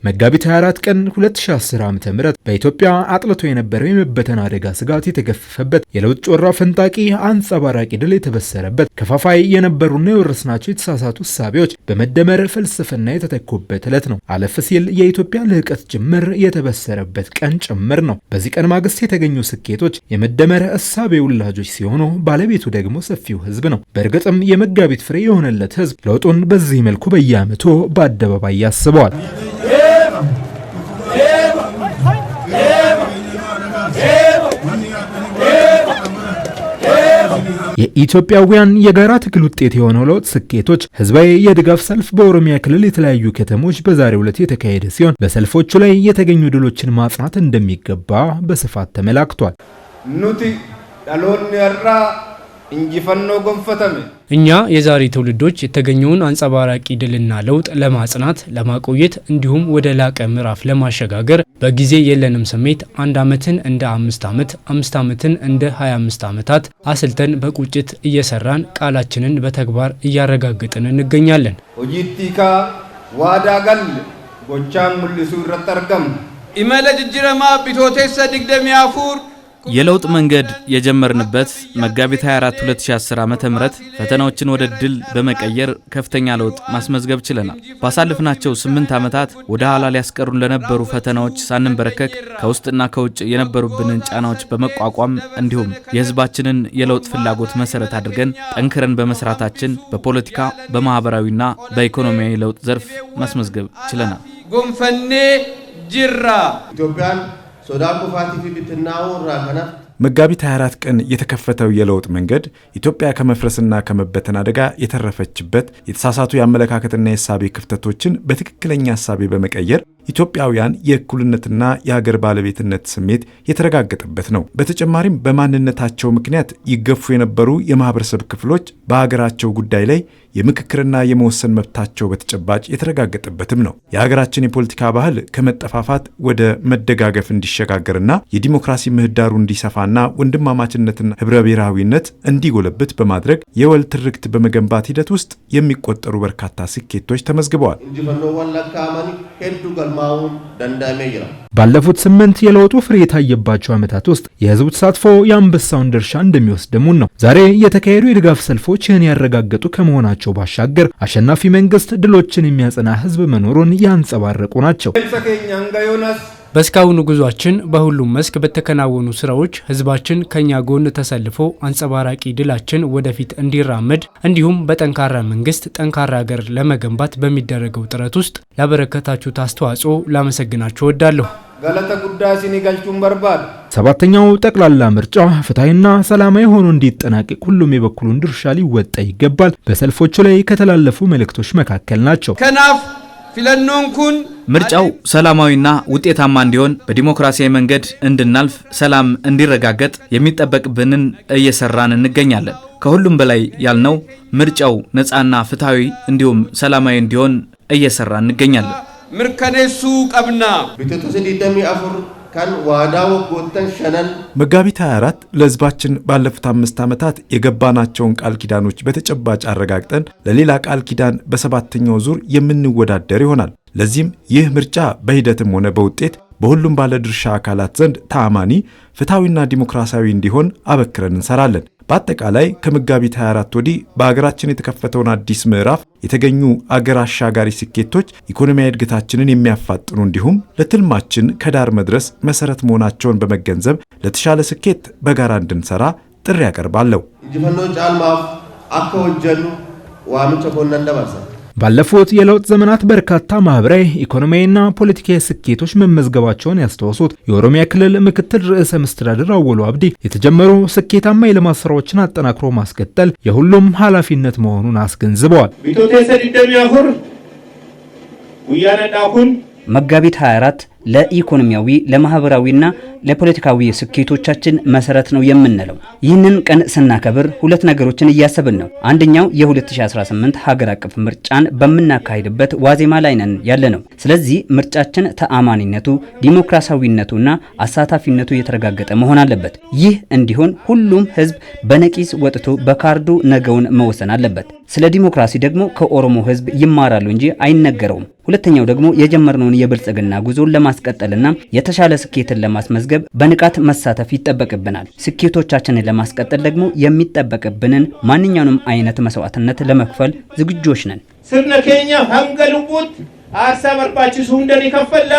መጋቢት 24 ቀን 2010 ዓ.ም በኢትዮጵያ አጥልቶ የነበረው የመበተን አደጋ ስጋት የተገፈፈበት የለውጥ ጮራ ፈንጣቂ አንጸባራቂ ድል የተበሰረበት ከፋፋይ የነበሩና የወረስናቸው የተሳሳቱ እሳቤዎች በመደመር ፍልስፍና የተተኩበት ዕለት ነው። አለፍ ሲል የኢትዮጵያ ልህቀት ጅምር የተበሰረበት ቀን ጭምር ነው። በዚህ ቀን ማግስት የተገኙ ስኬቶች የመደመር እሳቤ ውላጆች ሲሆኑ ባለቤቱ ደግሞ ሰፊው ህዝብ ነው። በእርግጥም የመጋቢት ፍሬ የሆነለት ህዝብ ለውጡን በዚህ መልኩ በየዓመቱ በአደባባይ ያስበዋል። የኢትዮጵያውያን የጋራ ትግል ውጤት የሆነው ለውጥ ስኬቶች ህዝባዊ የድጋፍ ሰልፍ በኦሮሚያ ክልል የተለያዩ ከተሞች በዛሬው ዕለት የተካሄደ ሲሆን በሰልፎቹ ላይ የተገኙ ድሎችን ማጽናት እንደሚገባ በስፋት ተመላክቷል። ኑቲ ዳሎን ያራ እንጂፈኖ ጎንፈተም እኛ የዛሬ ትውልዶች የተገኘውን አንጸባራቂ ድልና ለውጥ ለማጽናት ለማቆየት እንዲሁም ወደ ላቀ ምዕራፍ ለማሸጋገር በጊዜ የለንም ስሜት አንድ ዓመትን እንደ 5 ዓመት 5 ዓመትን እንደ 25 ዓመታት አስልተን በቁጭት እየሰራን ቃላችንን በተግባር እያረጋግጥን እንገኛለን። ሆጂቲካ ዋዳጋል ጎቻም ሙልሱ ረተርገም ኢመለ ጅጅረማ ቢቶቴሰ ድግደሚያፉር የለውጥ መንገድ የጀመርንበት መጋቢት 24 2010 ዓ.ም ፈተናዎችን ወደ ድል በመቀየር ከፍተኛ ለውጥ ማስመዝገብ ችለናል። ባሳለፍናቸው 8 ዓመታት ወደ ኋላ ሊያስቀሩን ለነበሩ ፈተናዎች ሳንንበረከክ ከውስጥና ከውጭ የነበሩብንን ጫናዎች በመቋቋም እንዲሁም የህዝባችንን የለውጥ ፍላጎት መሰረት አድርገን ጠንክረን በመስራታችን በፖለቲካ በማህበራዊና በኢኮኖሚያዊ ለውጥ ዘርፍ ማስመዝገብ ችለናል። ጎንፈኔ ጅራ ኢትዮጵያን ሶዳን ኩፋቲ ፊልትናው ራከና መጋቢት 24 ቀን የተከፈተው የለውጥ መንገድ ኢትዮጵያ ከመፍረስና ከመበተን አደጋ የተረፈችበት የተሳሳቱ የአመለካከትና የሐሳብ ክፍተቶችን በትክክለኛ ሐሳብ በመቀየር ኢትዮጵያውያን የእኩልነትና የሀገር ባለቤትነት ስሜት የተረጋገጠበት ነው። በተጨማሪም በማንነታቸው ምክንያት ይገፉ የነበሩ የማህበረሰብ ክፍሎች በሀገራቸው ጉዳይ ላይ የምክክርና የመወሰን መብታቸው በተጨባጭ የተረጋገጠበትም ነው። የሀገራችን የፖለቲካ ባህል ከመጠፋፋት ወደ መደጋገፍ እንዲሸጋገርና የዲሞክራሲ ምህዳሩ እንዲሰፋና ወንድማማችነትና ህብረ ብሔራዊነት እንዲጎለብት በማድረግ የወል ትርክት በመገንባት ሂደት ውስጥ የሚቆጠሩ በርካታ ስኬቶች ተመዝግበዋል። ባለፉት 8 የለውጡ ፍሬ የታየባቸው ዓመታት ውስጥ የህዝቡ ተሳትፎ የአንበሳውን ድርሻ እንደሚወስደሙን ነው። ዛሬ የተካሄዱ የድጋፍ ሰልፎች ይህን ያረጋገጡ ከመሆናቸው ባሻገር አሸናፊ መንግስት ድሎችን የሚያጸና ህዝብ መኖሩን ያንጸባረቁ ናቸው። በስካሁኑ ጉዟችን በሁሉም መስክ በተከናወኑ ስራዎች ህዝባችን ከኛ ጎን ተሰልፎ አንጸባራቂ ድላችን ወደፊት እንዲራመድ እንዲሁም በጠንካራ መንግስት ጠንካራ ሀገር ለመገንባት በሚደረገው ጥረት ውስጥ ላበረከታችሁት አስተዋጽኦ ላመሰግናችሁ እወዳለሁ። ገለተ ጉዳሲኒ ገልቹን በርባድ ሰባተኛው ጠቅላላ ምርጫ ፍትሃዊና ሰላማዊ ሆኖ እንዲጠናቀቅ ሁሉም የበኩሉን ድርሻ ሊወጣ ይገባል በሰልፎቹ ላይ ከተላለፉ መልእክቶች መካከል ናቸው። ከናፍ ፊለኖንኩን ምርጫው ሰላማዊና ውጤታማ እንዲሆን በዲሞክራሲያዊ መንገድ እንድናልፍ ሰላም እንዲረጋገጥ የሚጠበቅብንን እየሰራን እንገኛለን። ከሁሉም በላይ ያልነው ምርጫው ነፃና ፍትሃዊ እንዲሁም ሰላማዊ እንዲሆን እየሰራን እንገኛለን። ምርከኔሱ ቀብና ቢተቱ ሲዲደሚ አፉር ካን ዋዳው ጎተን ሸነን መጋቢት 24 ለህዝባችን ባለፉት 5 ዓመታት የገባናቸውን ቃል ኪዳኖች በተጨባጭ አረጋግጠን ለሌላ ቃል ኪዳን በሰባተኛው ዙር የምንወዳደር ይሆናል። ለዚህም ይህ ምርጫ በሂደትም ሆነ በውጤት በሁሉም ባለድርሻ አካላት ዘንድ ተአማኒ ፍትሃዊና ዲሞክራሲያዊ እንዲሆን አበክረን እንሰራለን። በአጠቃላይ ከመጋቢት 24 ወዲህ በአገራችን የተከፈተውን አዲስ ምዕራፍ የተገኙ አገር አሻጋሪ ስኬቶች ኢኮኖሚያዊ እድገታችንን የሚያፋጥኑ እንዲሁም ለትልማችን ከዳር መድረስ መሰረት መሆናቸውን በመገንዘብ ለተሻለ ስኬት በጋራ እንድንሰራ ጥሪ ያቀርባለሁ። እንጂፈኖ ጫልማፍ አከወጀሉ ዋምቸ ኮነንደባሳ ባለፉት የለውጥ ዘመናት በርካታ ማህበራዊ ኢኮኖሚያዊና ፖለቲካዊ ስኬቶች መመዝገባቸውን ያስተዋሱት የኦሮሚያ ክልል ምክትል ርዕሰ መስተዳድር አወሉ አብዲ የተጀመሩ ስኬታማ የልማት ስራዎችን አጠናክሮ ማስቀጠል የሁሉም ኃላፊነት መሆኑን አስገንዝበዋል። ቢቶቴሰ ዲደሚያሁር ውያነዳሁን መጋቢት 24 ለኢኮኖሚያዊ ለማህበራዊና ለፖለቲካዊ ስኬቶቻችን መሰረት ነው የምንለው። ይህንን ቀን ስናከብር ሁለት ነገሮችን እያሰብን ነው። አንደኛው የ2018 ሀገር አቀፍ ምርጫን በመናካሄድበት ዋዜማ ላይ ነን ያለነው። ስለዚህ ምርጫችን ተአማኒነቱ፣ ዲሞክራሲያዊነቱና አሳታፊነቱ የተረጋገጠ መሆን አለበት። ይህ እንዲሆን ሁሉም ህዝብ በነቂስ ወጥቶ በካርዱ ነገውን መወሰን አለበት። ስለ ዲሞክራሲ ደግሞ ከኦሮሞ ህዝብ ይማራሉ እንጂ አይነገረውም። ሁለተኛው ደግሞ የጀመርነውን የብልጽግና ጉዞን ለማስቀጠልና የተሻለ ስኬትን ለማስመዝገብ በንቃት መሳተፍ ይጠበቅብናል። ስኬቶቻችንን ለማስቀጠል ደግሞ የሚጠበቅብንን ማንኛውንም አይነት መስዋዕትነት ለመክፈል ዝግጆች ነን። ስርነ ኬኛ ሀንገ ልቡት አርሳ በርባችሱ እንደን ይከፈላ